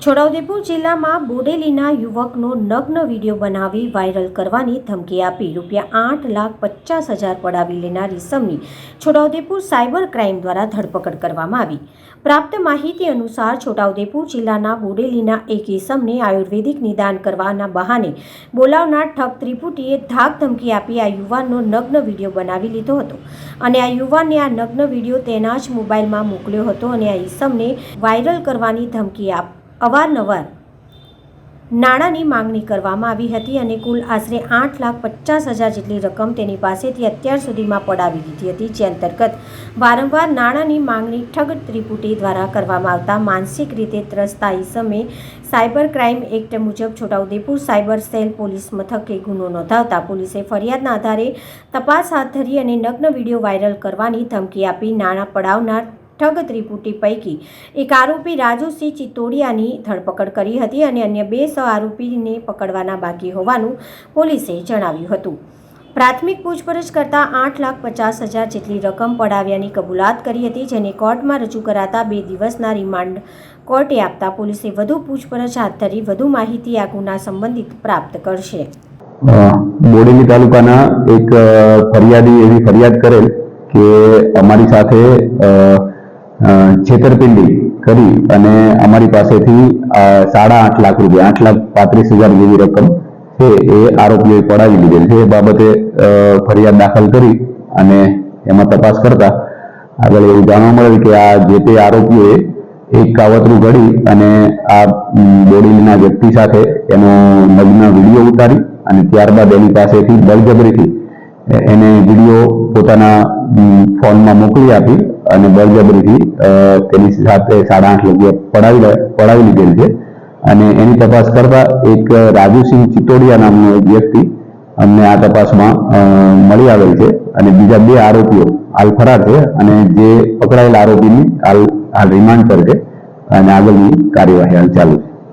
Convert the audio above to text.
છોટાઉદેપુર જિલ્લામાં બોડેલીના યુવકનો નગ્ન વિડીયો બનાવી વાયરલ કરવાની ધમકી આપી ₹8,50,000 પડાવી લેનાર ઇસમની છોટાઉદેપુર સાયબર ક્રાઇમ દ્વારા ધરપકડ કરવામાં આવી। પ્રાપ્ત માહિતી અનુસાર છોટાઉદેપુર જિલ્લાના બોડેલીના એક ઇસમને આયુર્વેદિક નિદાન કરવાના બહાને બોલાવનાર ઠગ ત્રિપુટીએ ધાક ધમકી આપી આ યુવાનનો નગ્ન વિડીયો બનાવી લીધો હતો અને આ યુવાનને આ નગ્ન વિડીયો તેના જ મોબાઈલમાં મોકલ્યો હતો અને આ ઇસમને વાયરલ કરવાની ધમકી અવારનવાર નાણાંની માંગણી કરવામાં આવી હતી અને કુલ આશરે ₹8,50,000 જેટલી રકમ તેની પાસેથી અત્યાર સુધીમાં પડાવી દીધી હતી, જે અંતર્ગત વારંવાર નાણાંની માંગણી ઠગ ત્રિપુટી દ્વારા કરવામાં આવતા માનસિક રીતે ત્રસ્તા ઇસમે સાયબર ક્રાઇમ એક્ટ મુજબ છોટાઉદેપુર સાયબર સેલ પોલીસ મથકે ગુનો નોંધાવતા પોલીસે ફરિયાદના આધારે તપાસ હાથ ધરી અને નગ્ન વિડીયો વાયરલ કરવાની ધમકી આપી નાણાં પડાવનાર ઠગ ત્રિપુટી પૈકી એક આરોપી રાજુસિંહ ચિત્તોડિયાની ધરપકડ કરી હતી અને અન્ય 2 સહ આરોપીને પકડવાના બાકી હોવાનું પોલીસે જણાવ્યું હતું। પ્રાથમિક પૂછપરછ કરતાં ₹8,50,000 જેટલી રકમ પડાવ્યાની કબૂલાત કરી હતી, જેને કોર્ટમાં રજૂ કરાતા 2 દિવસના રિમાન્ડ કોર્ટે આપતા પોલીસે વધુ પૂછપરછ હાથ ધરી વધુ માહિતી આ ગુના સંબંધિત પ્રાપ્ત કરશે। બોડેલી તાલુકાના એક ફરિયાદી એવી ફરિયાદ કરેલ કે અમારી સાથે છેતરપિંડી કરી અને અમારી પાસેથી ₹8.5 લાખ ₹8,35,000 જેવી રકમ છે એ આરોપીઓએ પડાવી લીધેલ છે। એ બાબતે ફરિયાદ દાખલ કરી અને એમાં તપાસ કરતા આગળ એવું જાણવા મળેલ કે આ જે તે આરોપીઓએ એક કાવતરું ઘડી અને આ બોડેલીના વ્યક્તિ સાથે એનો નગ્ન વિડીયો ઉતારી અને ત્યારબાદ એની પાસેથી બળજબરીથી એને વિડીયો પોતાના ફોનમાં મોકલી આપી અને બળજબરીથી તેની સાથે ₹8.5 લાખ પડાવી લીધેલ છે અને એની તપાસ કરતા એક રાજુસિંહ ચિત્તોડિયા નામનો એક વ્યક્તિ અમને આ તપાસમાં મળી આવેલ છે અને બીજા 2 આરોપીઓ હાલ ફરાર છે અને જે પકડાયેલ આરોપીની હાલ રિમાન્ડ પર છે અને આગળની કાર્યવાહી હાલ ચાલુ છે।